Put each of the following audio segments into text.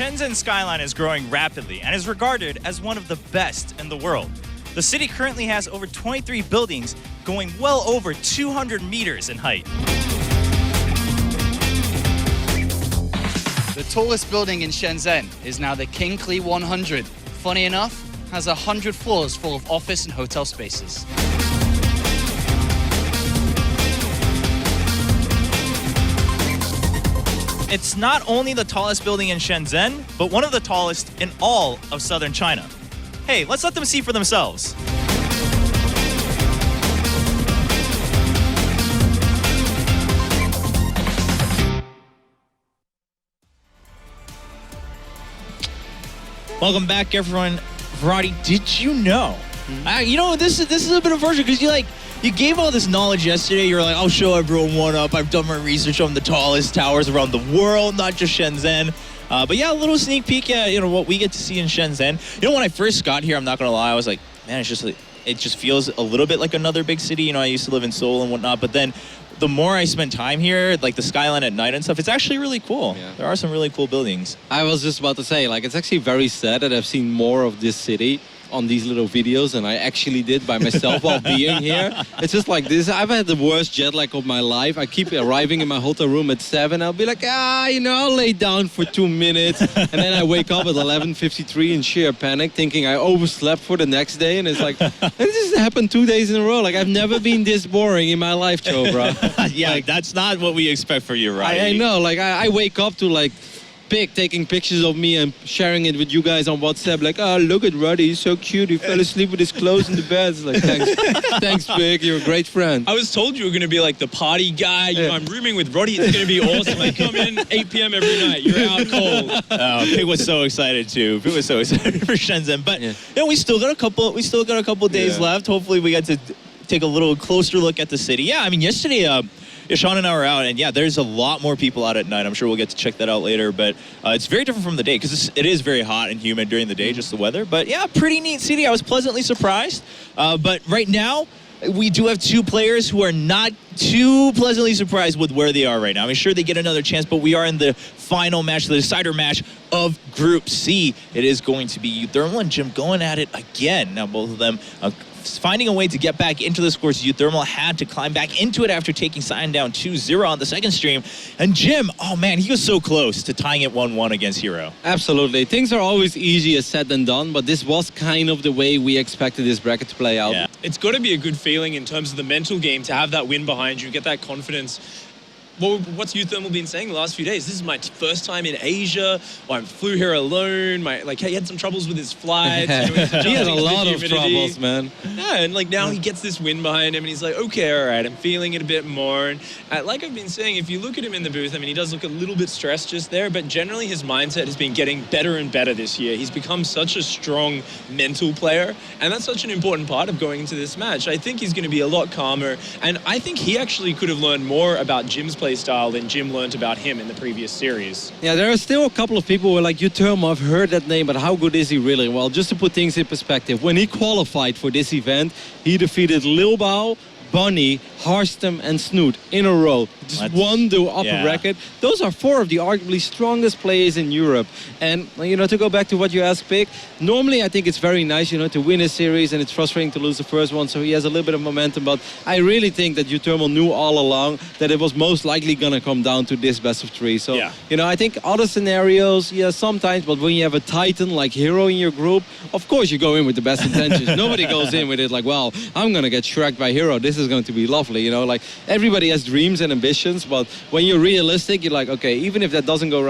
Shenzhen skyline is growing rapidly and is regarded as one of the best in the world. The city currently has over 23 buildings going well over 200 meters in height. The tallest building in Shenzhen is now the King Klee 100. Funny enough, has 100 floors full of office and hotel spaces. It's not only the tallest building in Shenzhen, but one of the tallest in all of southern China. Hey, let's let them see for themselves. Welcome back, everyone. Varadi, did you know? You know, this is a bit of a version because you gave all this knowledge yesterday. You were like, I'll show everyone one up. I've done my research on the tallest towers around the world, not just Shenzhen. But yeah, a little sneak peek at what we get to see in Shenzhen. You know, when I first got here, I'm not gonna lie, I was like, man, it just feels a little bit like another big city. You know, I used to live in Seoul and whatnot, but then the more I spend time here, like the skyline at night and stuff, it's actually really cool. Yeah. There are some really cool buildings. I was just about to say, like, it's actually very sad that I've seen more of this city on these little videos than I actually did by myself while being here. It's just like this. I've had the worst jet lag of my life. I keep arriving in my hotel room at 7. I'll be like, I'll lay down for 2 minutes. And then I wake up at 11:53 in sheer panic, thinking I overslept for the next day. And it's like, this has happened 2 days in a row. Like, I've never been this boring in my life, Chobra. Yeah, like, that's not what we expect for you, right? I know. Like, I wake up to, like, taking pictures of me and sharing it with you guys on WhatsApp, like, oh, look at Ruddy, he's so cute, he fell asleep with his clothes in the bed. It's like, thanks Big, you're a great friend. I was told you were going to be like the party guy. You know, I'm rooming with Roddy, it's going to be awesome. I come in 8 p.m. every night, you're out cold. Pig was so excited too. Pig was so excited for Shenzhen, but we still got a couple days left. Hopefully we get to take a little closer look at the city. Yeah, I mean, yesterday Sean and I were out, and yeah, there's a lot more people out at night. I'm sure we'll get to check that out later, but it's very different from the day because it is very hot and humid during the day, just the weather. But yeah, pretty neat city. I was pleasantly surprised. But right now, we do have two players who are not too pleasantly surprised with where they are right now. I mean, sure, they get another chance, but we are in the final match, the decider match of Group C. It is going to be uThermal and Jim going at it again. Now, both of them finding a way to get back into this course. uThermal had to climb back into it after taking Cyan down 2-0 on the second stream. And Jim, oh man, he was so close to tying it 1-1 against Hero. Absolutely. Things are always easier said than done, but this was kind of the way we expected this bracket to play out. Yeah. It's got to be a good feeling in terms of the mental game to have that win behind you, get that confidence. What's uThermal been saying the last few days? This is my first time in Asia. I flew here alone. He had some troubles with his flights. He had a lot of troubles, man. Yeah, and now he gets this win behind him, and he's like, okay, all right, I'm feeling it a bit more. And like I've been saying, if you look at him in the booth, I mean, he does look a little bit stressed just there, but generally his mindset has been getting better and better this year. He's become such a strong mental player, and that's such an important part of going into this match. I think he's going to be a lot calmer, and I think he actually could have learned more about Jim's play style than Jim learned about him in the previous series. Yeah, there are still a couple of people who are like, uThermal, I've heard that name, but how good is he really? Well, just to put things in perspective, when he qualified for this event, he defeated Lil Bao, Bunny, Harstem, and Snoot in a row. Just won the upper bracket. Those are 4 of the arguably strongest players in Europe. And, to go back to what you asked, Pig, normally I think it's very nice, to win a series, and it's frustrating to lose the first one, so he has a little bit of momentum. But I really think that uThermal knew all along that it was most likely going to come down to this best of 3. So, I think other scenarios, sometimes, but when you have a Titan like Hero in your group, of course you go in with the best intentions. Nobody goes in with it like, well, I'm going to get shreked by Hero. This is going to be lovely, like everybody has dreams and ambitions, but when you're realistic, you're like, okay, even if that doesn't go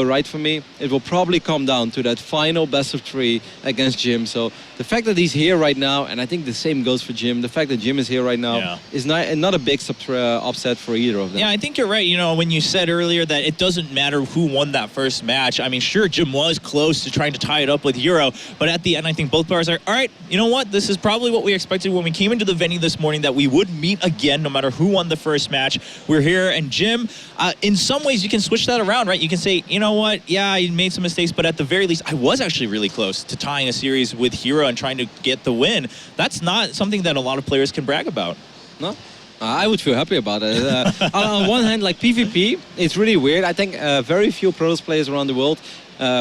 right for me, it will probably come down to that final best of 3 against Jim. So the fact that he's here right now, and I think the same goes for Jim, the fact that Jim is here right now is not a big upset for either of them. Yeah, I think you're right. When you said earlier that it doesn't matter who won that first match, I mean, sure, Jim was close to trying to tie it up with Hero, but at the end, I think both players are, all right, you know what? This is probably what we expected when we came into the venue this morning, that we would meet again no matter who won the first match. We're here, and Jim, in some ways, you can switch that around, right? You can say, you know what, yeah, I made some mistakes, but at the very least, I was actually really close to tying a series with Hero and trying to get the win. That's not something that a lot of players can brag about. No? I would feel happy about it. On one hand, like PvP, it's really weird. I think very few pros players around the world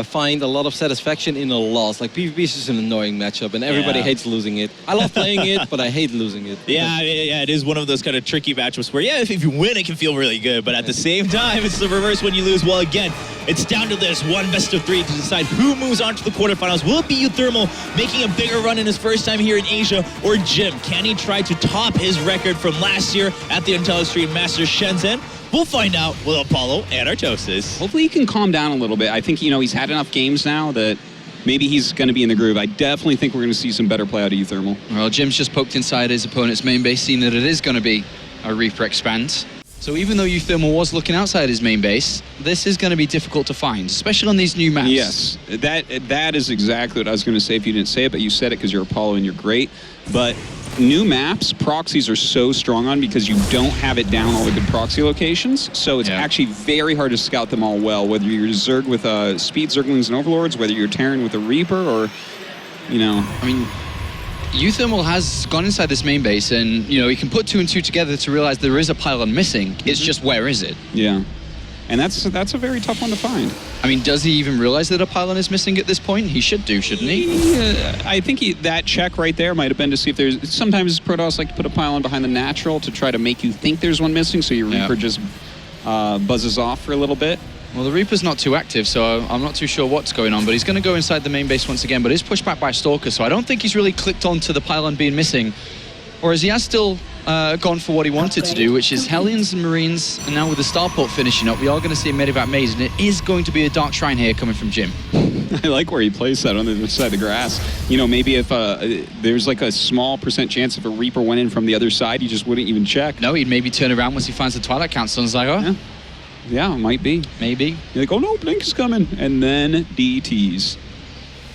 find a lot of satisfaction in a loss. Like PvP is just an annoying matchup, and everybody hates losing it. I love playing it, but I hate losing it. Yeah, it is one of those kind of tricky matchups where, if you win, it can feel really good, but at the same time, it's the reverse when you lose. Well, again, it's down to this one best of 3 to decide who moves on to the quarterfinals. Will it be uThermal making a bigger run in his first time here in Asia, or Jim? Can he try to top his record from last year at the IntelliStream Masters Shenzhen? We'll find out with Apollo and Artosis. Hopefully he can calm down a little bit. I think, he's had enough games now that maybe he's going to be in the groove. I definitely think we're going to see some better play out of uThermal. Well, Jim's just poked inside his opponent's main base, seeing that it is going to be a Reaper expand. So even though uThermal was looking outside his main base, this is going to be difficult to find, especially on these new maps. Yes, that is exactly what I was going to say if you didn't say it, but you said it because you're Apollo and you're great. But new maps, proxies are so strong on because you don't have it down all the good proxy locations. So it's actually very hard to scout them all well, whether you're Zerg with Speed Zerglings and Overlords, whether you're Terran with a Reaper, or, I mean, uThermal has gone inside this main base, and, he can put 2 and 2 together to realize there is a pylon missing. It's just, where is it? Yeah. And that's a very tough one to find. I mean, does he even realize that a pylon is missing at this point? He should do, shouldn't he? I think that check right there might have been to see if there's... Sometimes Protoss like to put a pylon behind the natural to try to make you think there's one missing, so your Reaper just buzzes off for a little bit. Well, the Reaper's not too active, so I'm not too sure what's going on, but he's going to go inside the main base once again, but is pushed back by Stalker, so I don't think he's really clicked on to the pylon being missing. Whereas he has still gone for what he wanted to do, which is Hellions and Marines, and now with the Starport finishing up, we are going to see a Medivac Maze, and it is going to be a Dark Shrine here coming from Jim. I like where he plays that on the other side of the grass. Maybe if there's like a small % chance if a Reaper went in from the other side, he just wouldn't even check. No, he'd maybe turn around once he finds the Twilight Council and is like, oh. Yeah, it might be. Maybe. You're like, oh no, Blink is coming. And then DTs.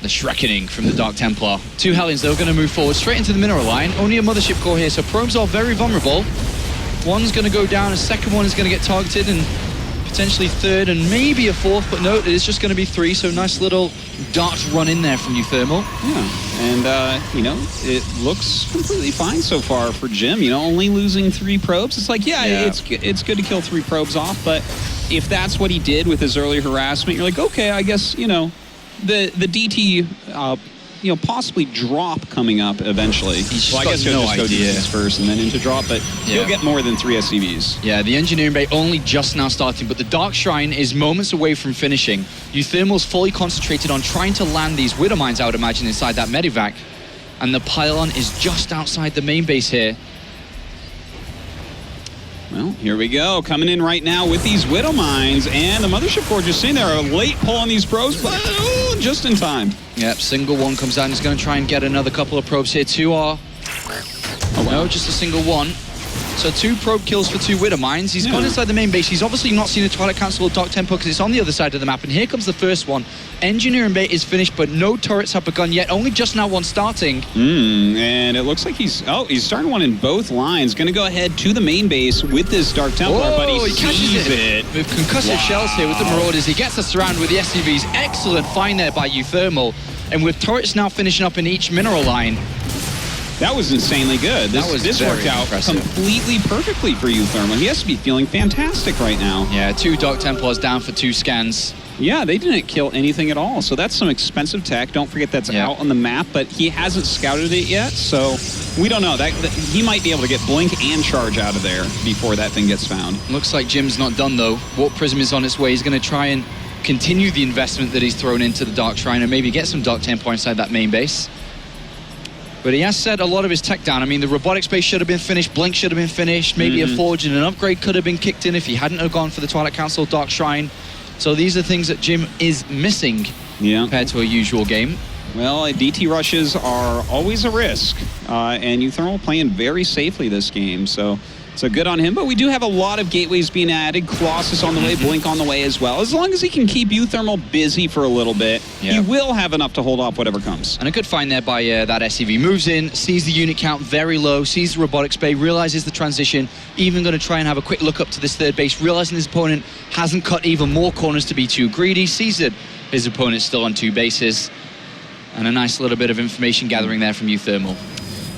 The Shrekkening from the Dark Templar. 2 Hellions, though, going to move forward straight into the mineral line. Only a Mothership core here, so probes are very vulnerable. One's going to go down, a second one is going to get targeted, and potentially third, and maybe a fourth, but no, it is just going to be 3, so nice little dart run in there from uThermal. Yeah, and, it looks completely fine so far for Jim, only losing 3 probes. It's like, it's good to kill 3 probes off, but if that's what he did with his early harassment, you're like, okay, I guess, the DT, possibly drop coming up eventually. Well, I guess he'll just go DTs first and then into drop, but he'll get more than 3 SCVs. Yeah, the Engineering Bay only just now starting, but the Dark Shrine is moments away from finishing. uThermal's fully concentrated on trying to land these Widow Mines, I would imagine, inside that Medivac, and the pylon is just outside the main base here. Well, here we go. Coming in right now with these Widow Mines, and the Mothership Core just sitting there. A late pull on these probes, but just in time. Yep, single one comes out and he's going to try and get another couple of probes here. 2 are... No, just a single one. So 2 probe kills for 2 Widow Mines. He's gone inside the main base. He's obviously not seen the Twilight Council or Dark Temple because it's on the other side of the map. And here comes the first one. Engineering Bay is finished, but no turrets have begun yet. Only just now one starting. And it looks like he's starting one in both lines. Going to go ahead to the main base with this Dark Templar, but he catches it. With concussive shells here with the Marauders. He gets us around with the SCVs. Excellent find there by uThermal. And with turrets now finishing up in each mineral line, that was insanely good. This worked out completely perfectly for uThermal. He has to be feeling fantastic right now. Yeah, 2 Dark Templars down for 2 scans. Yeah, they didn't kill anything at all. So that's some expensive tech. Don't forget that's out on the map, but he hasn't scouted it yet. So we don't know. That he might be able to get Blink and Charge out of there before that thing gets found. Looks like Jim's not done, though. Warp Prism is on its way. He's going to try and continue the investment that he's thrown into the Dark Shrine and maybe get some Dark Templar inside that main base. But he has set a lot of his tech down. I mean, the robotics base should have been finished, Blink should have been finished, maybe a Forge and an upgrade could have been kicked in if he hadn't have gone for the Twilight Council, Dark Shrine. So these are things that Jim is missing compared to a usual game. Well, DT rushes are always a risk, and uThermal playing very safely this game, so good on him. But we do have a lot of gateways being added. Colossus on the way, Blink on the way as well. As long as he can keep uThermal busy for a little bit, he will have enough to hold off whatever comes. And a good find there by that SCV. Moves in, sees the unit count very low, sees the robotics bay, realizes the transition, even going to try and have a quick look up to this third base, realizing his opponent hasn't cut even more corners to be too greedy, sees that his opponent's still on 2 bases. And a nice little bit of information gathering there from uThermal.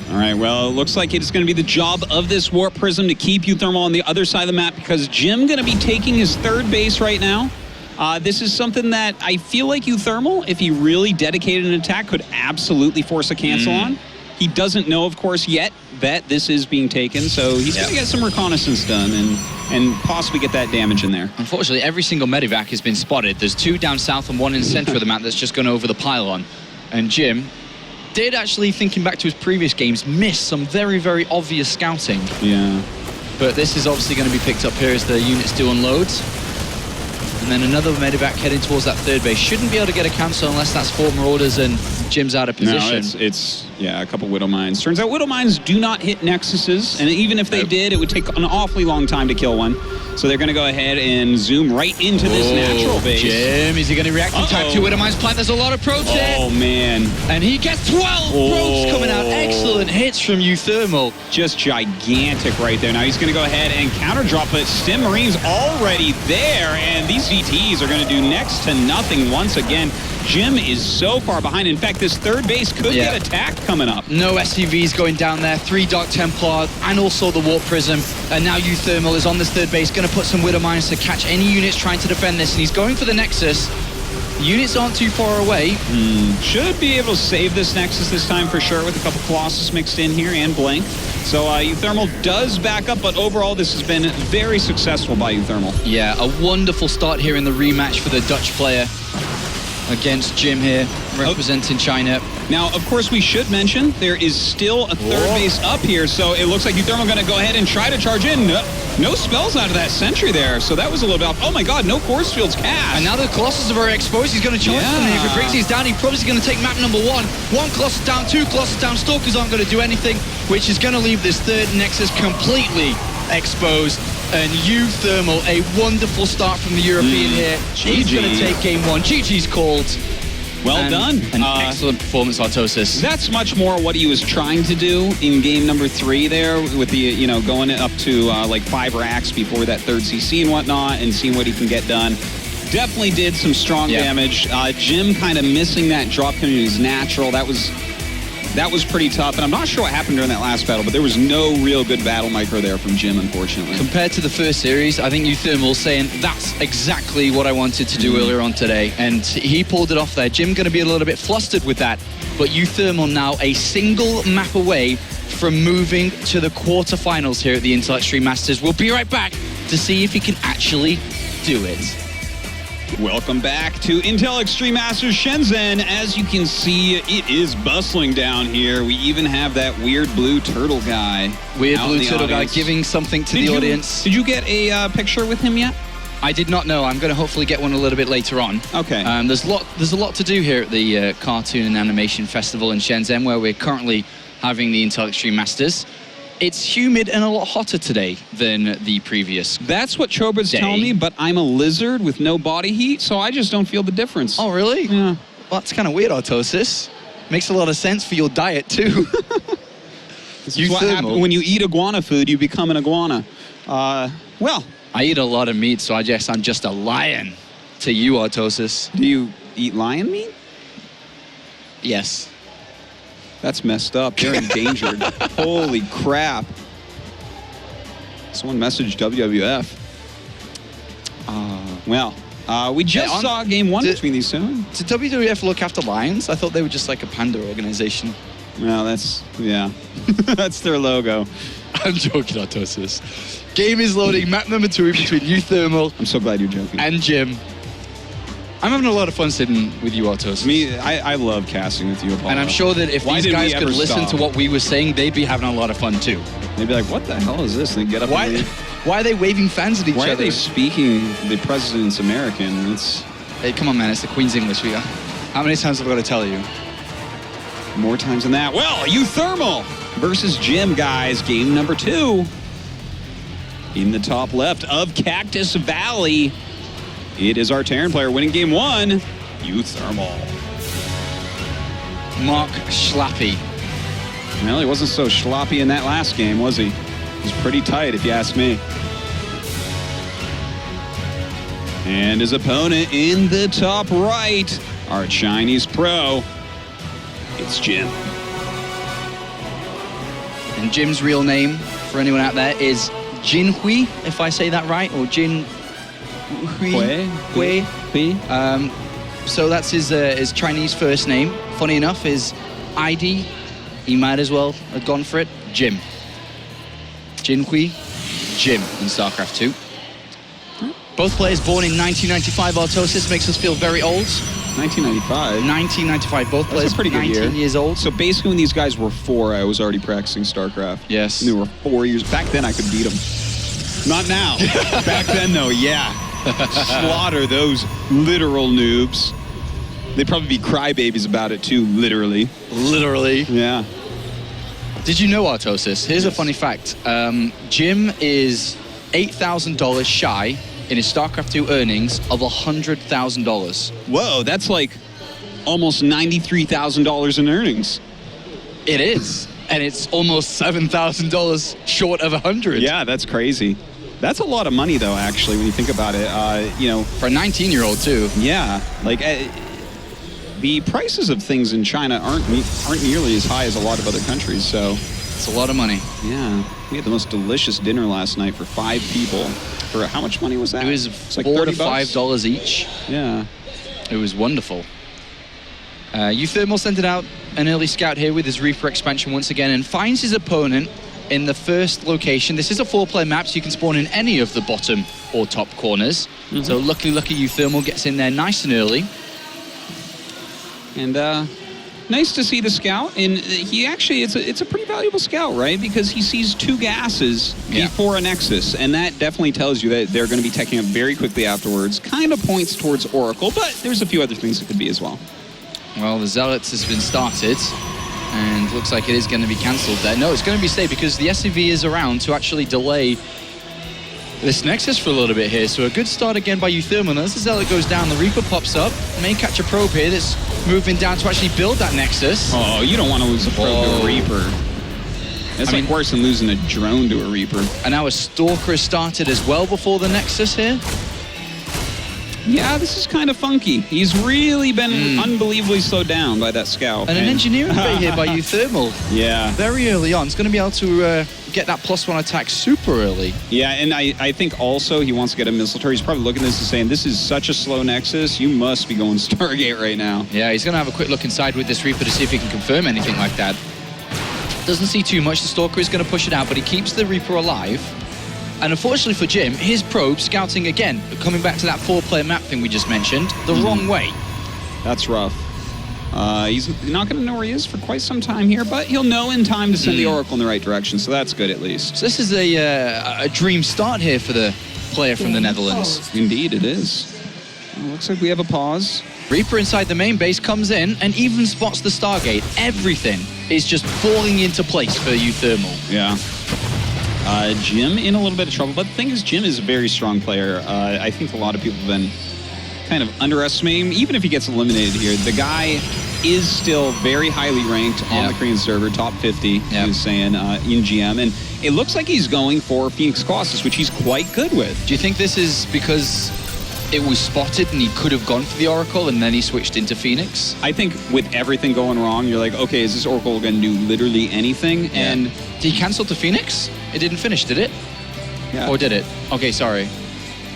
All right, well, it looks like it's going to be the job of this Warp Prism to keep uThermal on the other side of the map because Jim going to be taking his third base right now. This is something that I feel like uThermal, if he really dedicated an attack, could absolutely force a cancel on. He doesn't know, of course, yet that this is being taken, so he's going to get some reconnaissance done and possibly get that damage in there. Unfortunately, every single medivac has been spotted. There's 2 down south and 1 in the center of the map that's just gone over the pylon. And Jim did actually, thinking back to his previous games, miss some very, very obvious scouting. Yeah. But this is obviously going to be picked up here as the units do unload. And then another medivac heading towards that third base. Shouldn't be able to get a cancel unless that's 4 Marauders and Jim's out of position. No, it's a couple Widow Mines. Turns out Widow Mines do not hit Nexuses, and even if they did, it would take an awfully long time to kill one. So they're going to go ahead and zoom right into this natural base. Jim, is he going to react in time to Widow Mines plant? There's a lot of probes here. Oh, man. And he gets 12 probes coming out. Excellent hits from uThermal. Just gigantic right there. Now he's going to go ahead and counter drop, but Stim Marine's already there, and these VTs are going to do next to nothing once again. Jim is so far behind. In fact, this third base could get attacked coming up. No SCVs going down there. 3 Dark Templar and also the Warp Prism. And now uThermal is on this third base, going to put some Widow Mines to catch any units trying to defend this. And he's going for the Nexus. The units aren't too far away. Should be able to save this Nexus this time for sure with a couple Colossus mixed in here and Blink. So uThermal does back up, but overall this has been very successful by uThermal. Yeah, a wonderful start here in the rematch for the Dutch player against Jim here, representing China. Now, of course, we should mention there is still a third base up here, so it looks like uThermal going to go ahead and try to charge in. No spells out of that sentry there, so that was a little bit off. Oh my god, no force fields cast. And now the Colossus are very exposed. He's going to charge them. If he brings these down, he probably is going to take map number 1. 1 Colossus down, 2 Colossus down. Stalkers aren't going to do anything, which is going to leave this third Nexus completely exposed. And uThermal, a wonderful start from the European here. He's going to take game 1. GG's called. Well done. An excellent performance, Artosis. That's much more what he was trying to do in game number 3 there with the, going up to like 5 racks before that third CC and whatnot and seeing what he can get done. Definitely did some strong damage. Jim kind of missing that drop coming to his natural. That was pretty tough, and I'm not sure what happened during that last battle, but there was no real good battle micro there from Jim, unfortunately. Compared to the first series, I think uThermal saying, that's exactly what I wanted to do earlier on today, and he pulled it off there. Jim going to be a little bit flustered with that, but uThermal now a single map away from moving to the quarterfinals here at the Intel Extreme Masters. We'll be right back to see if he can actually do it. Welcome back to Intel Extreme Masters Shenzhen. As you can see, it is bustling down here. We even have that weird blue turtle guy. Weird blue turtle guy giving something to the audience. Did you get a picture with him yet? I did not know. I'm going to hopefully get one a little bit later on. Okay. There's a lot to do here at the Cartoon and Animation Festival in Shenzhen, where we're currently having the Intel Extreme Masters. It's humid and a lot hotter today than the previous. That's what Chobra's telling me, but I'm a lizard with no body heat, so I just don't feel the difference. Oh, really? Yeah. Well, that's kind of weird, Artosis. Makes a lot of sense for your diet, too. This is what happens when you eat iguana food, you become an iguana. Well. I eat a lot of meat, so I guess I'm just a lion to you, Artosis. Do you eat lion meat? Yes. That's messed up. They're endangered. Holy crap. Someone messaged WWF. We just saw game 1 between these two. Did WWF look after lions? I thought they were just like a panda organization. Well, that's their logo. I'm joking, Artosis. Game is loading. Map number 2 between uThermal. I'm so glad you're joking. And Jim. I'm having a lot of fun sitting with you, Artosis. I love casting with you, Apollo. And I'm sure that if these guys could listen to what we were saying, they'd be having a lot of fun too. They'd be like, what the hell is this? And they get up and leave. Why are they waving fans at each other? Why are they speaking the president's American? Hey, come on, man. It's the Queen's English. How many times have I got to tell you? More times than that. Well, uThermal versus Jim, guys. Game number 2. In the top left of Cactus Valley. It is our Terran player winning game 1, uThermal. Mark Schlappy. Well, he wasn't so sloppy in that last game, was he? He was pretty tight, if you ask me. And his opponent in the top right, our Chinese pro, it's Jim. And Jim's real name, for anyone out there, is Jin Hui, if I say that right, or Jin Hui. So that's his Chinese first name. Funny enough, his ID, he might as well have gone for it, Jim. Jin Hui, Jim in StarCraft 2. Both players born in 1995. Artosis makes us feel very old. 1995. 1995. Both players That's a pretty good 19 year. years old. So basically, when these guys were 4, I was already practicing StarCraft. Yes. And they were 4 years. Back then, I could beat them. Not now. Back then, though, yeah. Slaughter those literal noobs. They'd probably be crybabies about it, too, literally. Literally. Yeah. Did you know, Artosis? Here's a funny fact. Jim is $8,000 shy in his StarCraft 2 earnings of $100,000. Whoa, that's like almost $93,000 in earnings. It is. And it's almost $7,000 short of 100. Yeah, that's crazy. That's a lot of money, though, actually, when you think about it. You know, For a 19-year-old, too. yeah, like the prices of things in China aren't nearly as high as a lot of other countries. So It's a lot of money. yeah, we had the most delicious dinner last night for 5 people. For how much money was that? It was It's like $4 to $30. $5 each. Yeah. It was wonderful. uThermal sent it out an early scout here with his Reaper expansion once again and finds his opponent in the first location. This is a 4-player map, so you can spawn in any of the bottom or top corners. So lucky uThermal gets in there nice and early. And nice to see the scout. And he actually, it's a pretty valuable scout, right? Because he sees 2 gases before a Nexus. And that definitely tells you that they're going to be taking up very quickly afterwards. Kind of points towards Oracle, but there's a few other things it could be as well. Well, the Zealots has been started, and looks like it is going to be cancelled there. No, it's going to be stayed because the SCV is around to actually delay this Nexus for a little bit here. So a good start again by uThermal. And as the Zealot goes down, the Reaper pops up. May catch a probe here that's moving down to actually build that Nexus. Oh, you don't want to lose a probe to a Reaper. It's like worse than losing a drone to a Reaper. And now a Stalker has started as well before the Nexus here. Yeah, this is kind of funky. He's really been unbelievably slowed down by that scout. And an engineering bay here by uThermal. Yeah. Very early on. It's going to be able to get that +1 attack super early. Yeah, and I think also he wants to get a missile turret. He's probably looking at this and saying, this is such a slow Nexus, you must be going Stargate right now. Yeah, he's going to have a quick look inside with this Reaper to see if he can confirm anything like that. Doesn't see too much. The Stalker is going to push it out, but he keeps the Reaper alive. And unfortunately for Jim, his probe scouting again, coming back to that 4-player map thing we just mentioned, the wrong way. That's rough. He's not going to know where he is for quite some time here, but he'll know in time to send the Oracle in the right direction, so that's good at least. So this is a dream start here for the player from the Netherlands. Indeed, it is. Well, looks like we have a pause. Reaper inside the main base comes in and even spots the Stargate. Everything is just falling into place for uThermal. Yeah. Jim in a little bit of trouble, but the thing is, Jim is a very strong player. I think a lot of people have been kind of underestimating him. Even if he gets eliminated here, the guy is still very highly ranked on the Korean server, top 50, he was saying, in GM. And it looks like he's going for Phoenix Colossus, which he's quite good with. Do you think this is because it was spotted and he could have gone for the Oracle and then he switched into Phoenix? I think with everything going wrong, you're like, okay, is this Oracle going to do literally anything? Yeah. And did he cancel to Phoenix? It didn't finish, did it? yeah. Or did it? Okay, sorry.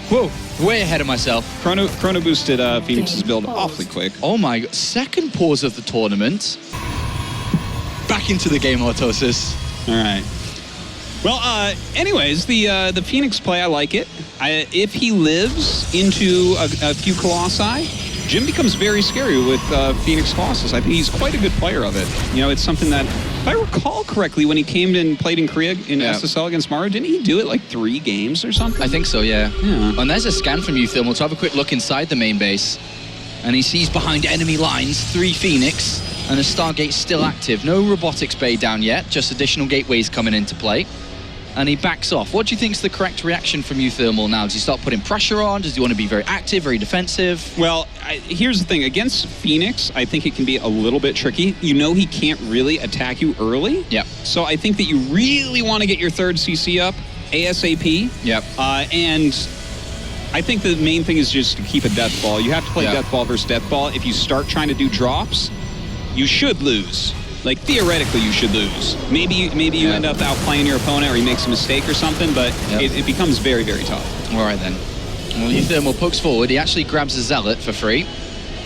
Whoa, way ahead of myself. Chrono boosted Phoenix's build awfully quick. Oh my God, second pause of the tournament. Back into the game, Artosis. All right. Well, anyways, the Phoenix play, I like it. If he lives into a few Colossi, Jim becomes very scary with Phoenix Colossus. I think he's quite a good player of it. You know, it's something that, if I recall correctly, when he came and played in Korea in SSL against Mario, didn't he do it like 3 games or something? I think so, yeah. Yeah. And there's a scan from uThermal to have a quick look inside the main base. And he sees behind enemy lines 3 Phoenix and a Stargate still active. No robotics bay down yet, just additional gateways coming into play. And he backs off. What do you think is the correct reaction from uThermal now? Does he start putting pressure on? Does he want to be very active, very defensive? Well, here's the thing. Against Phoenix, I think it can be a little bit tricky. You know he can't really attack you early. Yep. So I think that you really want to get your 3rd CC up ASAP. Yep. And I think the main thing is just to keep a death ball. You have to play death ball versus death ball. If you start trying to do drops, you should lose. like theoretically you should lose. Maybe you end up outplaying your opponent or he makes a mistake or something, but it becomes very, very tough. All right then. Well, uThermal pokes forward. He actually grabs a Zealot for free.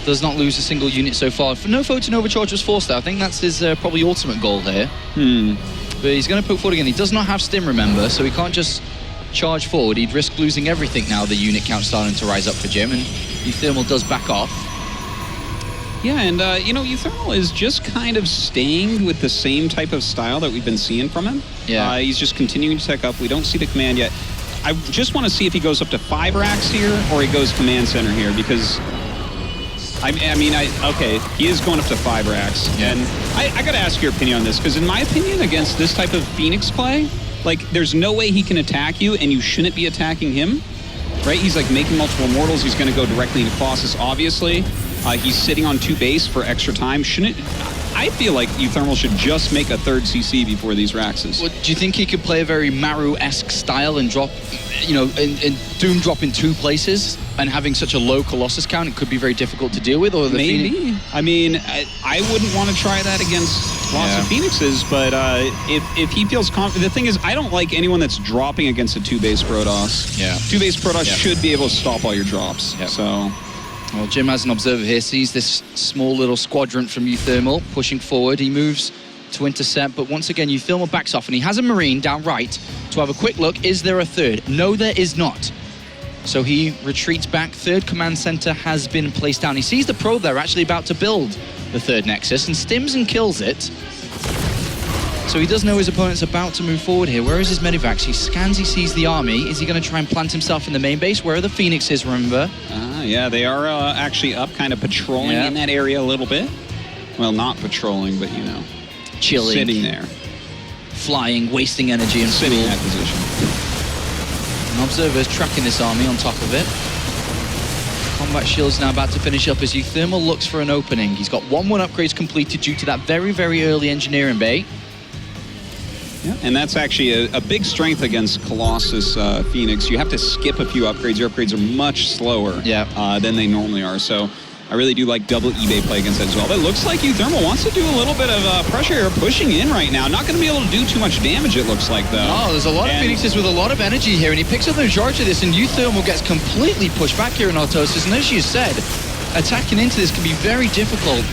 Does not lose a single unit so far. No photon overcharge was forced there. I think that's his probably ultimate goal here. But he's going to poke forward again. He does not have stim, remember, so he can't just charge forward. He'd risk losing everything now the unit count's starting to rise up for Jim, and uThermal does back off. Yeah, and uThermal is just kind of staying with the same type of style that we've been seeing from him. Yeah. He's just continuing to tech up. We don't see the command yet. I just want to see if he goes up to 5 racks here or he goes command center here, because okay, he is going up to 5 racks. Yeah. And I got to ask your opinion on this, because in my opinion, against this type of Phoenix play, like, there's no way he can attack you, and you shouldn't be attacking him, right? He's, like, making multiple mortals. He's going to go directly into Colossus, obviously. He's sitting on 2 base for extra time. I feel like uThermal should just make a 3rd CC before these Raxes. Well, do you think he could play a very Maru-esque style and drop, and Doom drop in 2 places, and having such a low Colossus count, it could be very difficult to deal with? Or the Maybe. Phoenix? I mean, I wouldn't want to try that against lots of Phoenixes, but if he feels confident, the thing is, I don't like anyone that's dropping against a 2-base Protoss. Yeah. 2-base Protoss should be able to stop all your drops. Yep. So. Well, Jim has an observer here, sees this small little squadron from uThermal pushing forward. He moves to intercept, but once again, uThermal backs off, and he has a Marine down right to have a quick look. Is there a 3rd? No, there is not. So he retreats back. 3rd command center has been placed down. He sees the probe there, actually about to build the 3rd Nexus, and stims and kills it. So he does know his opponent's about to move forward here. Where is his medivacs? He scans, he sees the army. Is he going to try and plant himself in the main base? Where are the Phoenixes, remember? Yeah, they are actually up, kind of patrolling in that area a little bit. Well, not patrolling, but, chilling. Sitting there. Flying, wasting energy and sitting fuel. in that position. An observer's tracking this army on top of it. Combat shield's now about to finish up as uThermal looks for an opening. He's got 1-1 upgrades completed due to that very, very early engineering bay. Yeah, and that's actually a big strength against Colossus Phoenix. You have to skip a few upgrades. Your upgrades are much slower than they normally are. So I really do like double eBay play against that as well. But it looks like uThermal wants to do a little bit of pressure here, pushing in right now. Not going to be able to do too much damage, it looks like, though. Oh, there's a lot of Phoenixes with a lot of energy here, and he picks up the charge of this, and uThermal gets completely pushed back here in Autosis. And as you said, attacking into this can be very difficult.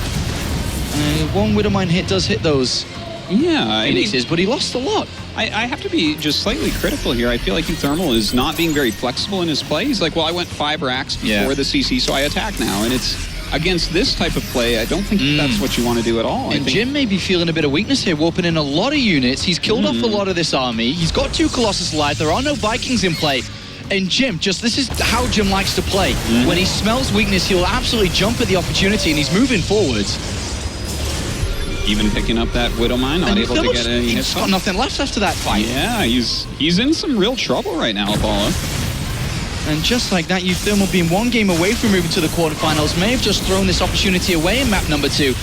One Widowmine hit does hit those Phoenixes, but he lost a lot. I have to be just slightly critical here. I feel like uThermal is not being very flexible in his play. He's like, well, I went 5 racks before the CC, so I attack now. And it's against this type of play, I don't think that's what you want to do at all. And Jim may be feeling a bit of weakness here, warping in a lot of units. He's killed off a lot of this army. He's got 2 Colossus alive. There are no Vikings in play. And Jim, this is how Jim likes to play. When he smells weakness, he'll absolutely jump at the opportunity, and he's moving forwards. Even picking up that Widowmine, not able to get any hits. He's got nothing left after that fight. Yeah, he's in some real trouble right now, Apollo. And just like that, uThermal being 1 game away from moving to the quarterfinals may have just thrown this opportunity away in map number 2.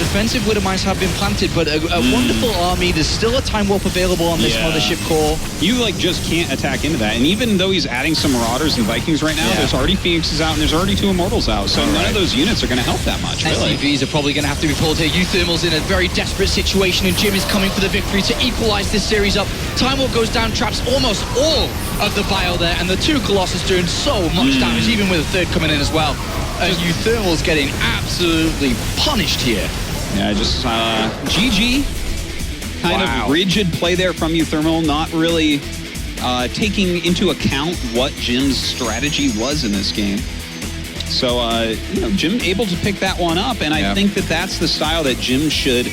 Defensive Widowmines have been planted, but a wonderful army. There's still a time warp available on this mothership core. You just can't attack into that. And even though he's adding some Marauders and Vikings right now, there's already Phoenixes out and there's already 2 Immortals out. So none of those units are going to help that much, really. SCVs are probably going to have to be pulled here. uThermal's in a very desperate situation, and Jim is coming for the victory to equalize this series up. Time warp goes down, traps almost all of the bio there, and the 2 Colossus doing so much damage, even with a 3rd coming in as well. And uThermal's getting absolutely punished here. Yeah, just GG. Kind of rigid play there from uThermal, not really taking into account what Jim's strategy was in this game. So, Jim able to pick that one up, and I think that's the style that Jim should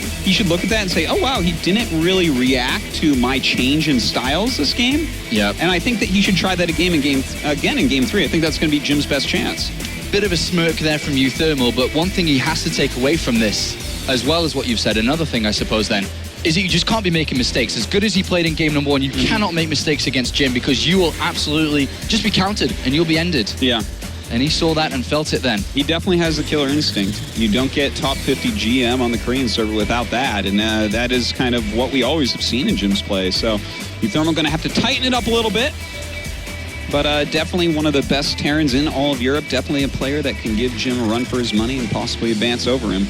look at that and say, oh, wow, he didn't really react to my change in styles this game. Yeah. And I think that he should try that again in game 3. I think that's going to be Jim's best chance. Bit of a smirk there from uThermal, but one thing he has to take away from this, as well as what you've said, another thing, I suppose, then, is that you just can't be making mistakes. As good as he played in game number 1, you cannot make mistakes against Jim, because you will absolutely just be countered and you'll be ended. Yeah. And he saw that and felt it then. He definitely has the killer instinct. You don't get top 50 GM on the Korean server without that, and that is kind of what we always have seen in Jim's play. So uThermal going to have to tighten it up a little bit. But definitely one of the best Terrans in all of Europe. Definitely a player that can give Jim a run for his money and possibly advance over him.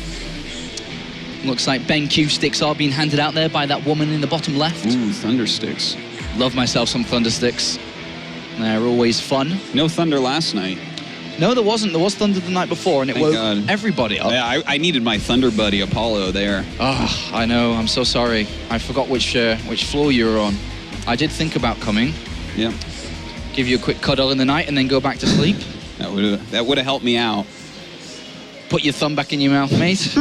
Looks like BenQ sticks are being handed out there by that woman in the bottom left. Ooh, thunder sticks. Love myself some thunder sticks. They're always fun. No thunder last night. No, there wasn't. There was thunder the night before, and it woke everybody up. Yeah, I needed my thunder buddy Apollo there. Oh, I know. I'm so sorry. I forgot which floor you were on. I did think about coming. Yeah. Give you a quick cuddle in the night and then go back to sleep. That would have helped me out. Put your thumb back in your mouth, mate.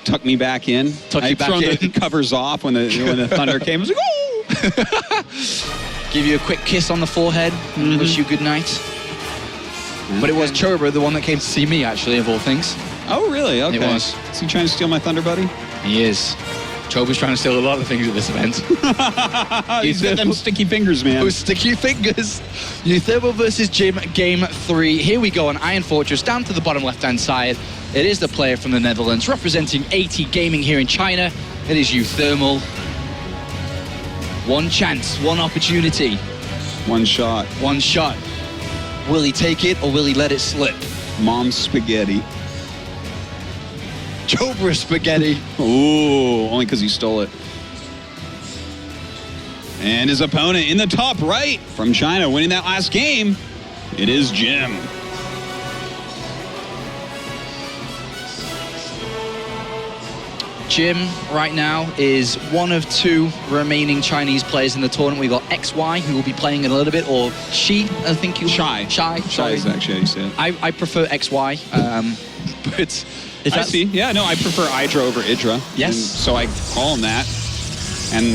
Tuck me back in. Tuck you back in. The covers off when the thunder came. I was like, oh! Give you a quick kiss on the forehead. Wish you good night. But it was Chobra, the one that came to see me, actually, of all things. Oh, really? Okay. It was. Is he trying to steal my thunder buddy? He is. Chobra's trying to steal a lot of things at this event. He's got them sticky fingers, man. Those sticky fingers. uThermal versus Jim, game 3. Here we go on Iron Fortress, down to the bottom left-hand side. It is the player from the Netherlands, representing AT Gaming here in China. It is uThermal. One chance, one opportunity. One shot. One shot. Will he take it or will he let it slip? Mom's spaghetti. Chobra spaghetti. Ooh, only because he stole it. And his opponent in the top right from China winning that last game. It is Jim. Jim right now is one of 2 remaining Chinese players in the tournament. We've got XY, who will be playing in a little bit, or Shi, I think you... Shy. Shy is actually how you say it. I prefer XY, but... If I see. Yeah, no, I prefer Idra over Idra. Yes. And so I call him that. And,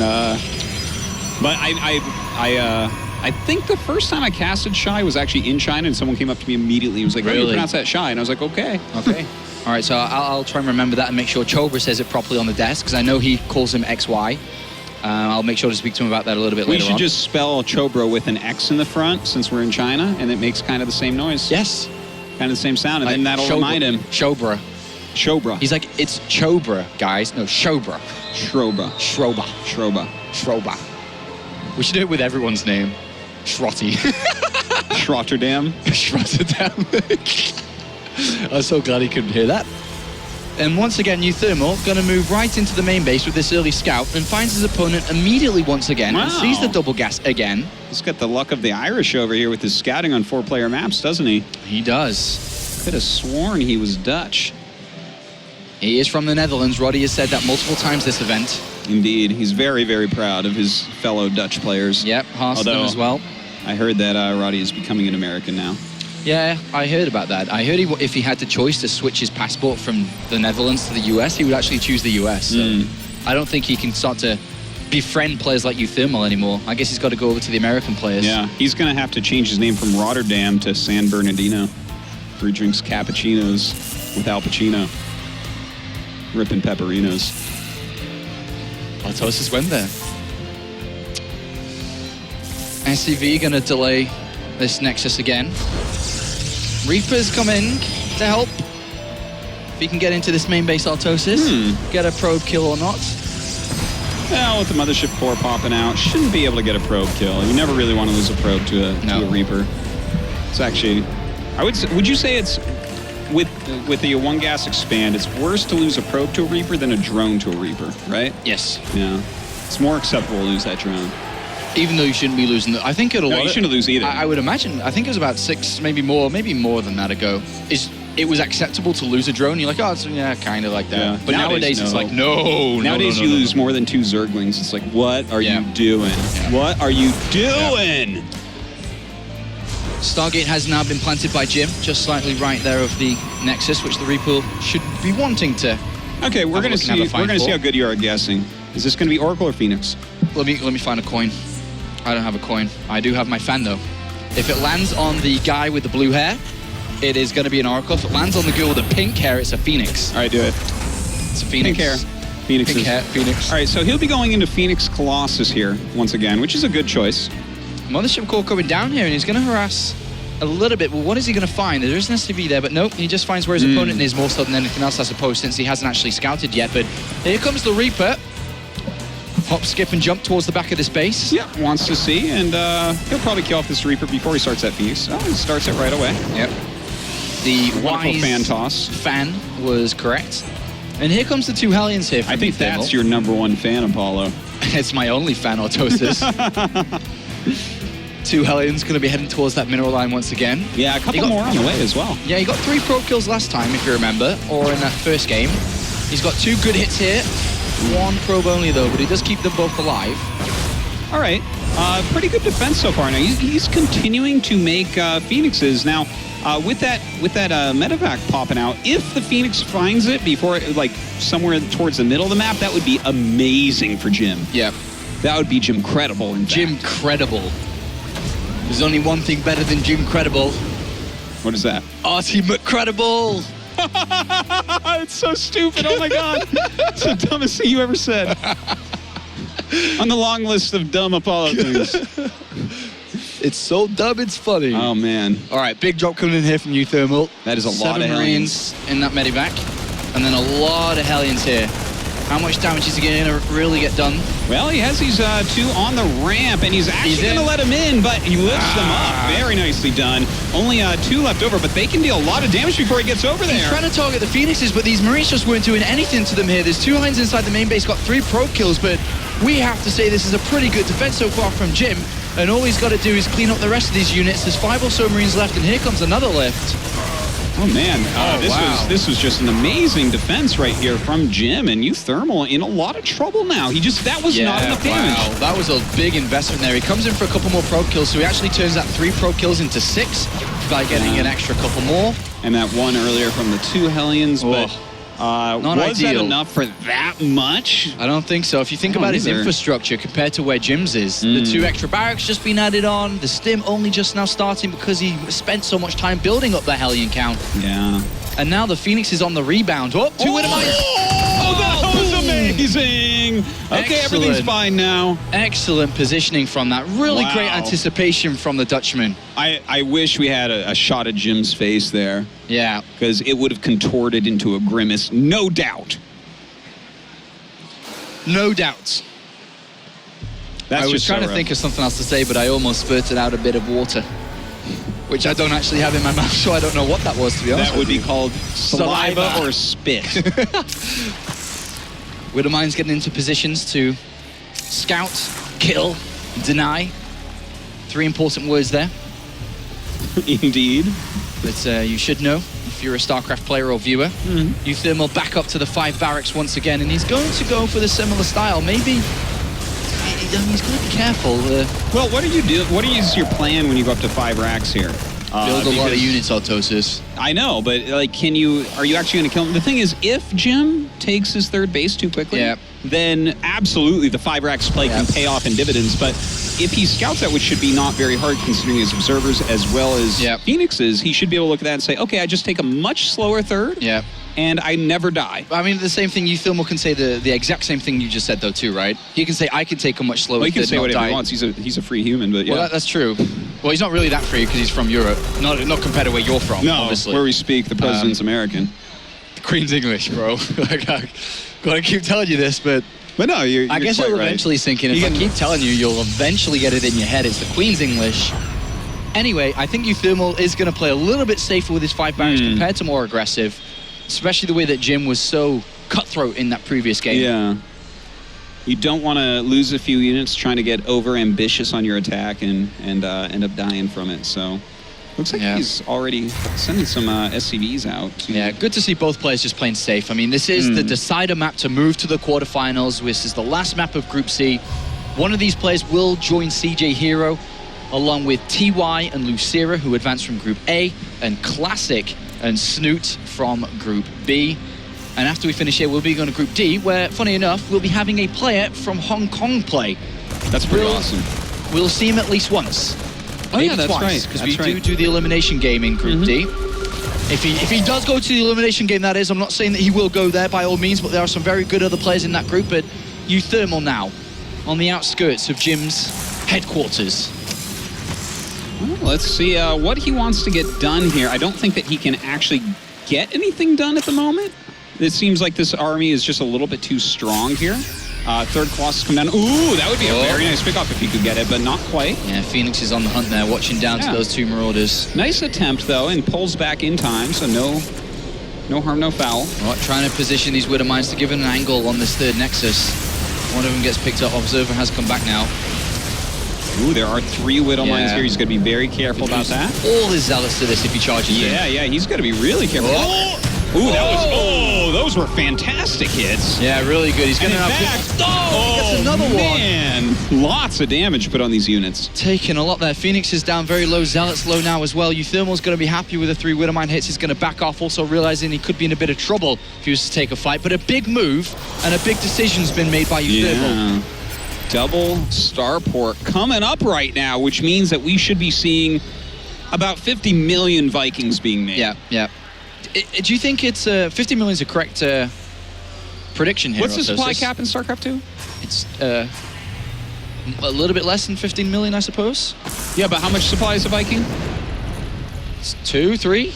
but I think the first time I casted Shy was actually in China, and someone came up to me immediately and was like, "How do you pronounce that Shy?" And I was like, okay. Okay. All right, so I'll try and remember that and make sure Chobra says it properly on the desk, because I know he calls him XY. I'll make sure to speak to him about that a little bit later on. We should just spell Chobra with an X in the front, since we're in China, and it makes kind of the same noise. Yes. Kind of the same sound, and then that'll remind him. Chobra. Shobra. He's like, it's Chobra, guys. No, Shobra. Shroba. Shroba. Shroba. Shroba. We should do it with everyone's name. Shrotty. Shrotterdam. Shrotterdam. I'm so glad he couldn't hear that. And once again, uThermal going to move right into the main base with this early scout and finds his opponent immediately once again and sees the double gas again. He's got the luck of the Irish over here with his scouting on 4-player maps, doesn't he? He does. Could have sworn he was Dutch. He is from the Netherlands. Roddy has said that multiple times this event. Indeed. He's very, very proud of his fellow Dutch players. Yep, Harston as well. I heard that Roddy is becoming an American now. Yeah, I heard about that. I heard if he had the choice to switch his passport from the Netherlands to the US, he would actually choose the US. So I don't think he can start to befriend players like uThermal anymore. I guess he's got to go over to the American players. Yeah, he's going to have to change his name from Rotterdam to San Bernardino, where he drinks cappuccinos with Al Pacino. Ripping pepperinos. Artosis went there. SCV gonna delay this Nexus again. Reapers come in to help. If he can get into this main base Artosis, get a probe kill or not. Well, with the mothership core popping out, shouldn't be able to get a probe kill. You never really want to lose a probe to a Reaper. It's actually, would you say it's, with the one gas expand, it's worse to lose a probe to a Reaper than a drone to a Reaper, right? Yes. Yeah. It's more acceptable to lose that drone. Even though you shouldn't be losing I think it'll... No, you shouldn't lose either. I would imagine, I think it was about 6, maybe more than that ago. It was acceptable to lose a drone. You're like, oh, it's, yeah, kind of like that. Yeah. But nowadays it's like, no. Nowadays you lose more than 2 Zerglings. It's like, what are you doing? Yeah. What are you doing? Yeah. Stargate has now been planted by Jim, just slightly right there of the Nexus, which the Reaper should be wanting to. Okay, we're gonna see how good you are at guessing. Is this gonna be Oracle or Phoenix? Let me find a coin. I don't have a coin. I do have my fan though. If it lands on the guy with the blue hair, it is going to be an Oracle. If it lands on the girl with the pink hair, it's a Phoenix. All right, do it. It's a Phoenix. Pink hair. Phoenix. Pink hair, Phoenix. All right, so he'll be going into Phoenix Colossus here once again, which is a good choice. Mothership core coming down here, and he's going to harass a little bit. Well, what is he going to find? There isn't an SCV there, but nope, he just finds where his opponent is more so than anything else, I suppose, since he hasn't actually scouted yet. But here comes the Reaper. Hop, skip, and jump towards the back of this base. Yeah, wants to see, and he'll probably kill off this Reaper before he starts that Phoenix. Oh, he starts it right away. Yep. The wonderful wise fan toss. Fan was correct. And here comes the two Hellions here. I think that's your #1 fan, Apollo. It's my only fan, Autosis. Two Hellions going to be heading towards that mineral line once again. Yeah, a couple more on the way as well. Yeah, he got 3 probe kills last time, if you remember, or in that first game. He's got 2 good hits here. 1 probe only, though, but he does keep them both alive. All right. Pretty good defense so far. Now, he's continuing to make Phoenixes. Now, with that medevac popping out, if the Phoenix finds it before, like, somewhere towards the middle of the map, that would be amazing for Jim. Yeah. That would be Jim Credible, in Jim fact. Credible. There's only one thing better than Jim Credible. What is that? Artie McCredible. It's so stupid. Oh, my God. It's the dumbest thing you ever said. On the long list of dumb Apollo things. It's so dumb, it's funny. Oh, man. All right, big drop coming in here from uThermal. That is a lot of 7 Marines in that medevac. And then a lot of Hellions here. How much damage is he going to really get done? Well, he has these 2 on the ramp, and he's actually going to let him in, but he lifts them up. Very nicely done. Only 2 left over, but they can deal a lot of damage before he gets over there. He's trying to target the Phoenixes, but these Marines just weren't doing anything to them here. There's 2 Hellions inside the main base, got 3 probe kills, but we have to say this is a pretty good defense so far from Jim, and all he's got to do is clean up the rest of these units. There's 5 or so Marines left, and here comes another lift. Oh, man. This was just an amazing defense right here from Jim, and uThermal in a lot of trouble now. That was not enough damage. Wow, that was a big investment there. He comes in for a couple more probe kills, so he actually turns that 3 probe kills into 6 by getting an extra couple more. And that one earlier from the 2 Hellions, but not was that ideal. enough for that much? I don't think so. If you think about his infrastructure compared to where Jim's is, the 2 extra barracks just been added on, the stim only just now starting because he spent so much time building up the Hellion count. Yeah. And now the Phoenix is on the rebound. 2 Wintermines. Oh, that was amazing. Okay, everything's fine now. Excellent positioning from that. Really great anticipation from the Dutchman. I wish we had a shot at Jim's face there. Yeah. Because it would have contorted into a grimace, no doubt. No doubt. I was trying to think of something else to say, but I almost spurted out a bit of water, which I don't actually have in my mouth, so I don't know what that was, to be honest. That would be called saliva or spit. Wintermines getting into positions to scout, kill, deny. 3 important words there. Indeed. But you should know, if you're a StarCraft player or viewer, uThermal back up to the 5 barracks once again, and he's going to go for the similar style. Maybe he's going to be careful. Well, what is your plan when you go up to 5 racks here? Build a lot of units, Autosis. I know, but like, are you actually going to kill him? The thing is, if Jim takes his 3rd base too quickly, then absolutely the 5 rack play can pay off in dividends. But if he scouts that, which should be not very hard considering his observers as well as Phoenixes, he should be able to look at that and say, okay, I just take a much slower 3rd. Yeah. And I never die. I mean, the same thing, uThermal can say the exact same thing you just said, though, too, right? He can say, I can take a much slower. Well, he can say whatever die. he wants. He's a free human, but yeah. Well, that's true. Well, he's not really that free because he's from Europe. Not compared to where you're from, obviously. Where we speak, the president's American. The Queen's English, bro. Gotta keep telling you this, but no, you're I guess it'll eventually sink in. If I keep telling you, you'll eventually get it in your head. It's the Queen's English. Anyway, I think uThermal is going to play a little bit safer with his 5 barracks compared to more aggressive. Especially the way that Jim was so cutthroat in that previous game. Yeah. You don't want to lose a few units trying to get over-ambitious on your attack and end up dying from it. So, looks like he's already sending some SCVs out. Yeah, good to see both players just playing safe. I mean, this is the decider map to move to the quarterfinals. This is the last map of Group C. One of these players will join CJ Hero, along with TY and Lucera, who advanced from Group A, and Classic and Snoot from Group B. And after we finish here, we'll be going to Group D, where, funny enough, we'll be having a player from Hong Kong play. That's pretty awesome. We'll see him at least once. Oh, maybe yeah, that's twice, right. because we do the elimination game in Group D. If he does go to the elimination game, that is, I'm not saying that he will go there by all means, but there are some very good other players in that group. But uThermal now, on the outskirts of Jim's headquarters. Well, let's see what he wants to get done here. I don't think that he can actually get anything done at the moment. It seems like this army is just a little bit too strong here. 3rd Colossus come down. Ooh, that would be a very nice pickoff if he could get it, but not quite. Yeah, Phoenix is on the hunt there, watching down to those 2 Marauders. Nice attempt, though, and pulls back in time, so no No harm, no foul. Right, trying to position these Widow Mines to give it an angle on this third Nexus. One of them gets picked up. Observer has come back now. Ooh, there are 3 Widow Mines here. He's going to be very careful about that. All his zealots to this if he charges in. Yeah, he's got to be really careful. Ooh, those were fantastic hits. Yeah, really good. He's going to have... he gets another one. Man, lots of damage put on these units. Taking a lot there. Phoenix is down very low. Zealot's low now as well. uThermal's going to be happy with the 3 Widowmine hits. He's going to back off, also realizing he could be in a bit of trouble if he was to take a fight. But a big move and a big decision's been made by uThermal. Yeah. Double starport coming up right now, which means that we should be seeing about 50 million Vikings being made. Yeah. Do you think it's 50 million is a correct prediction here? What's the supply cap in StarCraft 2? It's a little bit less than 15 million, I suppose. Yeah, but how much supply is a Viking? It's 2, 3,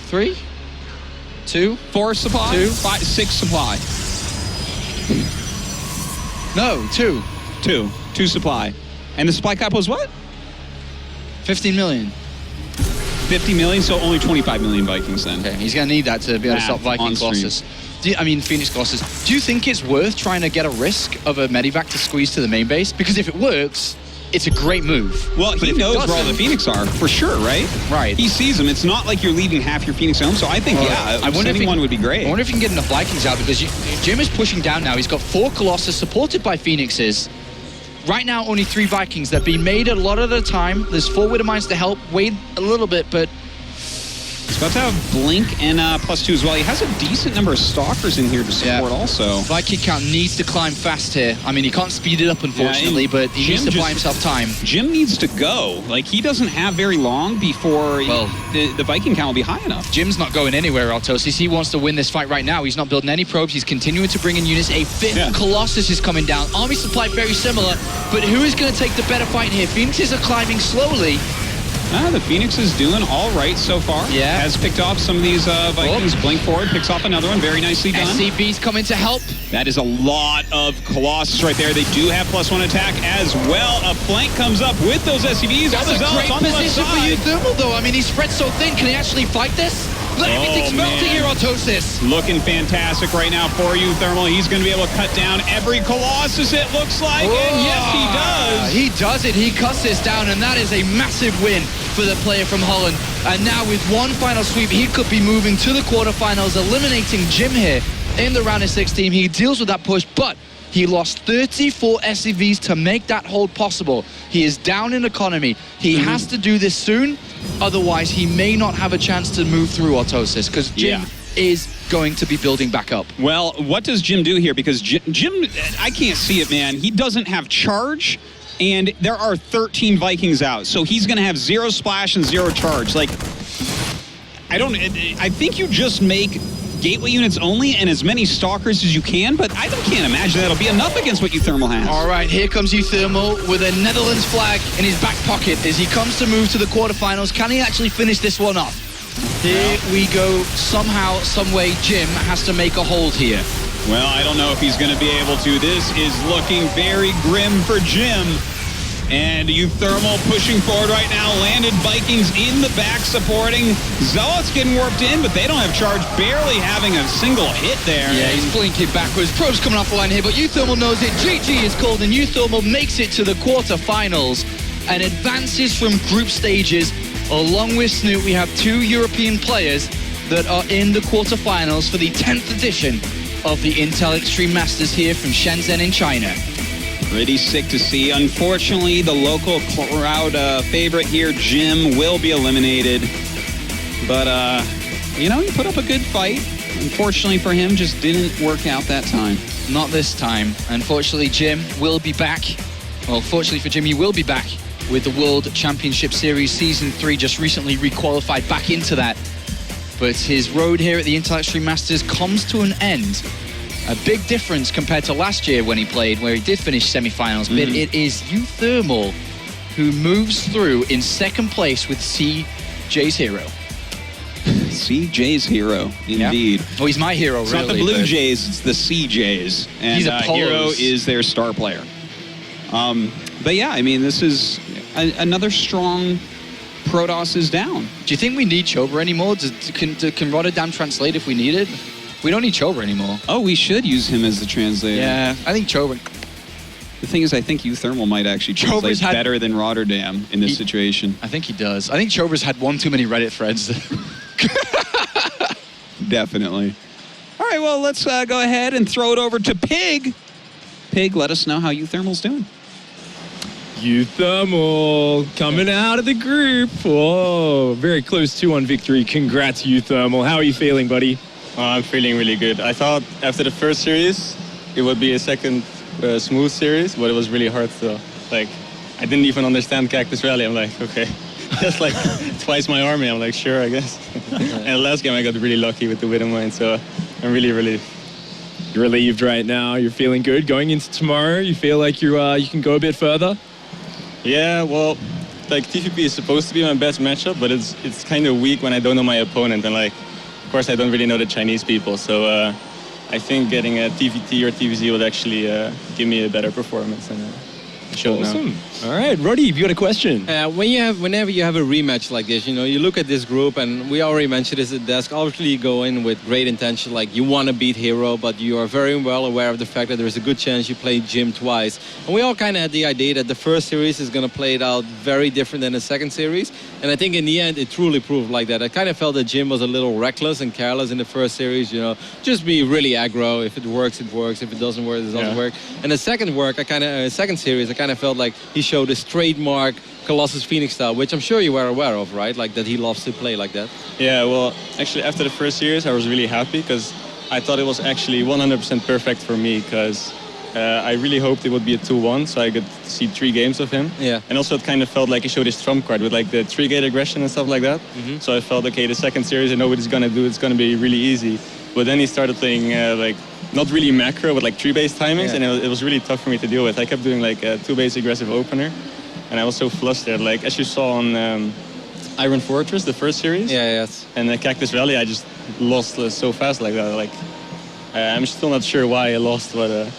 2, 4 supply? 2, 5, 6 supply. No, 2. 2 supply. And the supply cap was what? 15 million. 50 million, so only 25 million Vikings then. Okay, he's going to need that to be able to stop Viking Colossus. Phoenix Colossus. Do you think it's worth trying to get a risk of a Medivac to squeeze to the main base? Because if it works, it's a great move. Well, he knows where all the Phoenix are, for sure, right? Right. He sees them. It's not like you're leaving half your Phoenix home, so I think, sending one would be great. I wonder if you can get enough Vikings out, because Jim is pushing down now. He's got 4 Colossus supported by Phoenixes. Right now, only 3 Vikings. They're being made a lot of the time. There's 4 Widow Mines to help. Wait a little bit, but... He's about to have Blink and +2 as well. He has a decent number of Stalkers in here to support also. Viking count needs to climb fast here. I mean, he can't speed it up, unfortunately, but he needs to buy himself time. Jim needs to go. Like, he doesn't have very long before the Viking count will be high enough. Jim's not going anywhere, Altosis. He wants to win this fight right now. He's not building any probes. He's continuing to bring in units. A 5th Colossus is coming down. Army supply very similar, but who is going to take the better fight here? Phoenixes are climbing slowly. The Phoenix is doing all right so far. Yeah. Has picked off some of these Vikings. Blink forward, picks off another one. Very nicely done. SCV's coming to help. That is a lot of Colossus right there. They do have +1 attack as well. A flank comes up with those SCVs. That's a great position for uThermal, though. I mean, he's spread so thin. Can he actually fight this? Everything's melting here, Autosis. Looking fantastic right now for uThermal. He's going to be able to cut down every Colossus, it looks like. And yes, he does. He does it. He cuts this down, and that is a massive win for the player from Holland. And now with one final sweep, he could be moving to the quarterfinals, eliminating Jim here in the round of 16. He deals with that push, but he lost 34 SCVs to make that hold possible. He is down in economy. He has to do this soon. Otherwise, he may not have a chance to move through Autosis, because Jim is going to be building back up. Well, what does Jim do here? Because Jim, I can't see it, man. He doesn't have charge, and there are 13 Vikings out. So he's going to have 0 splash and 0 charge. Like, I think you just make gateway units only and as many stalkers as you can, but I can't imagine that'll be enough against what uThermal has. All right, here comes uThermal with a Netherlands flag in his back pocket as he comes to move to the quarterfinals. Can he actually finish this one off? Here we go. Somehow, some way, Jim has to make a hold here. Well, I don't know if he's going to be able to. This is looking very grim for Jim. And uThermal pushing forward right now. Landed Vikings in the back supporting. Zealots getting warped in, but they don't have charge. Barely having a single hit there. Yeah, he's blinking backwards. Probes coming off the line here, but uThermal knows it. GG is called, and uThermal makes it to the quarterfinals and advances from group stages. Along with Snoot, we have 2 European players that are in the quarterfinals for the 10th edition of the Intel Extreme Masters here from Shenzhen in China. Pretty sick to see. Unfortunately, the local crowd favorite here, Jim, will be eliminated. But, he put up a good fight. Unfortunately for him, just didn't work out that time. Not this time. Unfortunately, Jim will be back. Well, fortunately for Jim, he will be back with the World Championship Series Season 3, just recently re-qualified back into that. But his road here at the Intel Extreme Masters comes to an end. A big difference compared to last year when he played, where he did finish semi-finals, but it is uThermal who moves through in 2nd place with CJ's hero. CJ's hero, indeed. Yeah. Oh, he's my hero, it's really. It's not the Blue Jays, it's the CJs. And he's Apollo's. Hero is their star player. But yeah, I mean, this is another strong Protoss is down. Do you think we need Chober anymore? Can Rotterdam translate if we need it? We don't need Chober anymore. Oh, we should use him as the translator. Yeah, I think Chober. The thing is, I think uThermal might actually translate better than Rotterdam in this situation. I think he does. I think Chober's had one too many Reddit threads. Definitely. All right, well, let's go ahead and throw it over to Pig. Pig, let us know how uThermal's doing. uThermal coming out of the group. Whoa, very close 2-1 victory. Congrats, uThermal. How are you feeling, buddy? I'm feeling really good. I thought after the first series, it would be a second smooth series, but it was really hard to, like, I didn't even understand Cactus Rally. I'm like, okay, that's like twice my army. I'm like, sure, I guess. And the last game I got really lucky with the Widowmine, so I'm really relieved. You're relieved right now. You're feeling good. Going into tomorrow, you feel like you can go a bit further? Yeah, well, like TvP is supposed to be my best matchup, but it's kind of weak when I don't know my opponent, and like, of course, I don't really know the Chinese people, so I think getting a TVT or TVZ would actually give me a better performance and show awesome. All right, Roddy, you got a question? Whenever you have a rematch like this, you look at this group, and we already mentioned this at desk. Obviously, you go in with great intention, like you want to beat Hero, but you are very well aware of the fact that there's a good chance you play Jim twice. And we all kind of had the idea that the first series is going to play it out very different than the second series. And I think in the end, it truly proved like that. I kind of felt that Jim was a little reckless and careless in the first series. Just be really aggro. If it works, it works. If it doesn't work, it doesn't work. And the second series, I kind of felt like he showed his trademark Colossus Phoenix style, which I'm sure you were aware of, right? Like that he loves to play like that. Yeah, well, actually after the first series, I was really happy because I thought it was actually 100% perfect for me because I really hoped it would be a 2-1, so I could see 3 games of him. Yeah. And also it kind of felt like he showed his trump card with like the 3-gate aggression and stuff like that. Mm-hmm. So I felt, okay, the second series I know what he's gonna do, it's gonna be really easy. But then he started playing like not really macro, but like 3-base timings, and it was really tough for me to deal with. I kept doing like a 2-base aggressive opener, and I was so flustered. Like as you saw on Iron Fortress, the first series, and Cactus Rally, I just lost so fast like that. Like I'm still not sure why I lost, but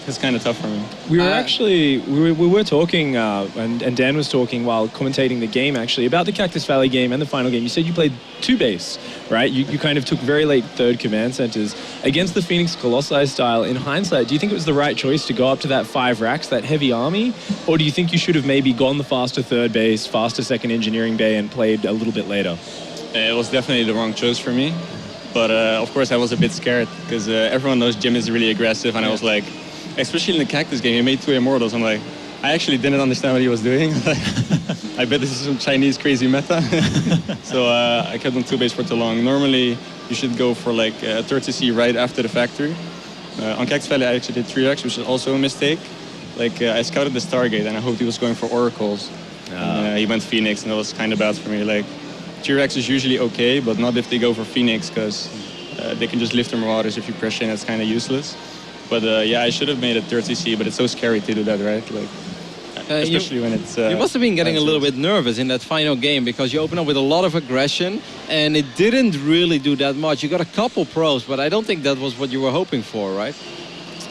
it's kind of tough for me. We were actually, we were talking, and Dan was talking while commentating the game actually, about the Cactus Valley game and the final game. You said you played 2-base, right? You kind of took very late third command centers against the Phoenix Colossi style. In hindsight, do you think it was the right choice to go up to that 5 racks, that heavy army? Or do you think you should have maybe gone the faster third base, faster second engineering bay and played a little bit later? It was definitely the wrong choice for me. But of course I was a bit scared because everyone knows Jim is really aggressive, and I was like, especially in the Cactus game, he made 2 Immortals. I'm like, I actually didn't understand what he was doing. I bet this is some Chinese crazy meta. So I kept on 2-base for too long. Normally, you should go for like 30C right after the factory. On Cactus Valley, I actually did 3 racks, which is also a mistake. Like I scouted the Stargate, and I hoped he was going for Oracles. He went Phoenix, and that was kind of bad for me. Like 3 racks is usually okay, but not if they go for Phoenix, because they can just lift their Marauders if you pressure in. It's kind of useless. But yeah, I should have made it 30C, but it's so scary to do that, right? Like, especially when it's... you must have been getting a little bit nervous in that final game because you opened up with a lot of aggression and it didn't really do that much. You got a couple pros, but I don't think that was what you were hoping for, right?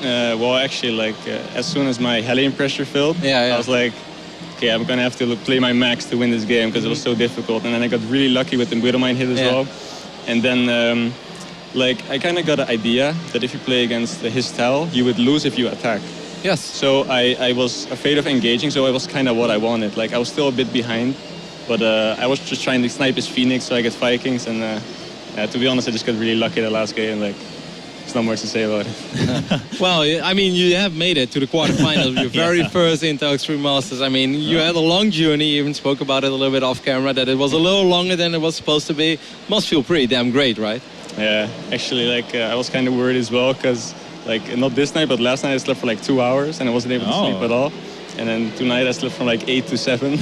Well, actually, like, as soon as my Hellion pressure filled, I was like, okay, I'm going to have to play my max to win this game because it was so difficult. And then I got really lucky with the Widowmine hit as well. And then... like, I kind of got an idea that if you play against his style, you would lose if you attack. Yes. So I was afraid of engaging, so it was kind of what I wanted. Like, I was still a bit behind, but I was just trying to snipe his Phoenix so I get Vikings, and to be honest, I just got really lucky the last game. Like, there's not much to say about it. Well, I mean, you have made it to the quarterfinals, your very first Intel Extreme Masters. I mean, you had a long journey, you even spoke about it a little bit off camera, that it was a little longer than it was supposed to be. Must feel pretty damn great, right? Yeah, actually, like, I was kind of worried as well, because, like, not this night, but last night I slept for like 2 hours, and I wasn't able to sleep at all. And then tonight I slept from like 8 to 7.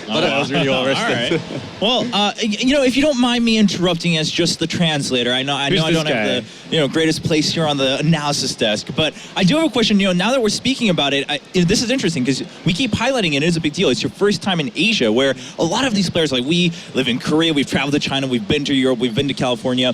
But I was really well rested. Right. Well, if you don't mind me interrupting as just the translator, I know I don't have the greatest place here on the analysis desk, but I do have a question. Now that we're speaking about it, this is interesting because we keep highlighting it. It is a big deal. It's your first time in Asia, where a lot of these players, like we live in Korea, we've traveled to China, we've been to Europe, we've been to California.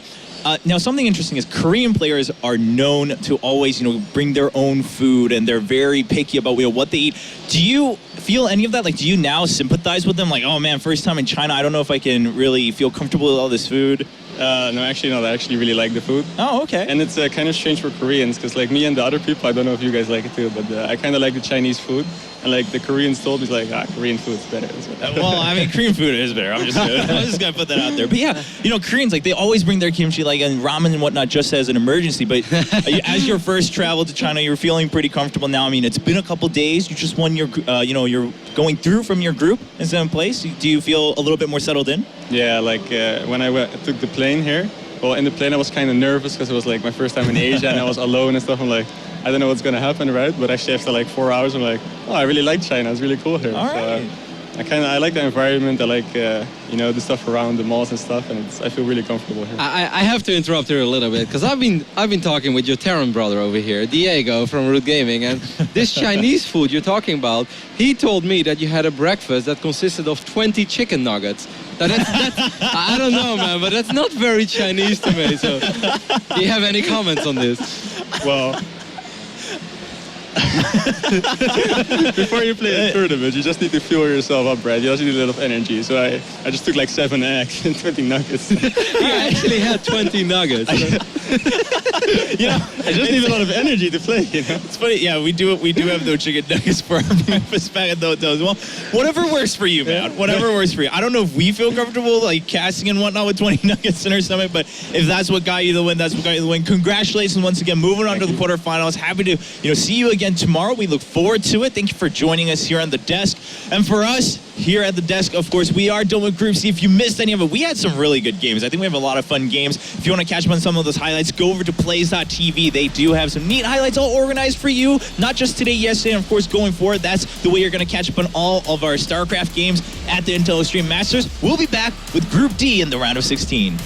Now, something interesting is Korean players are known to always, bring their own food, and they're very picky about what they eat. Do you feel any of that? Like, do you now sympathize with them? Like, oh man, first time in China, I don't know if I can really feel comfortable with all this food. No, actually not. I actually really like the food. Oh, okay. And it's kind of strange for Koreans because like me and the other people, I don't know if you guys like it too, but I kind of like the Chinese food. And like the Koreans told me like, Korean food's better. Well, I mean, Korean food is better. I'm just gonna put that out there. But yeah, you know, Koreans, like, they always bring their kimchi, like, and ramen and whatnot, just as an emergency. But as your first travel to China, you're feeling pretty comfortable now. I mean, it's been a couple days. You just won your, you're going through from your group in seventh place. Do you feel a little bit more settled in? Yeah, like when I took the plane here, well, in the plane I was kind of nervous because it was like my first time in Asia and I was alone and stuff. I'm like, I don't know what's gonna happen, right? But actually after like 4 hours, I'm like, oh, I really like China. It's really cool here. All right. I like the environment. I like the stuff around the malls and stuff, and I feel really comfortable here. I have to interrupt here a little bit because I've been talking with your Terran brother over here, Diego from Root Gaming, and this Chinese food you're talking about, he told me that you had a breakfast that consisted of 20 chicken nuggets. That's I don't know, man, but that's not very Chinese to me. So, do you have any comments on this? Well. Before you play a tournament, you just need to fuel yourself up, right? You also need a lot of energy. So I just took like 7 eggs and 20 nuggets. You actually had 20 nuggets. I just need a lot of energy to play, you know? It's funny, yeah, we do have those chicken nuggets for our breakfast back at those. Well, whatever works for you, man. Whatever works for you. I don't know if we feel comfortable, like, casting and whatnot with 20 nuggets in our stomach, but if that's what got you the win, that's what got you the win. Congratulations once again, moving on to the quarterfinals. Happy to, see you again tomorrow. We look forward to it. Thank you for joining us here on the desk. And for us here at the desk, of course, we are done with Group C. If you missed any of it, we had some really good games. I think we have a lot of fun games. If you want to catch up on some of those highlights, go over to plays.tv. They do have some neat highlights all organized for you, not just today, yesterday, and of course going forward. That's the way you're going to catch up on all of our StarCraft games at the Intel Extreme Masters. We'll be back with Group D in the round of 16.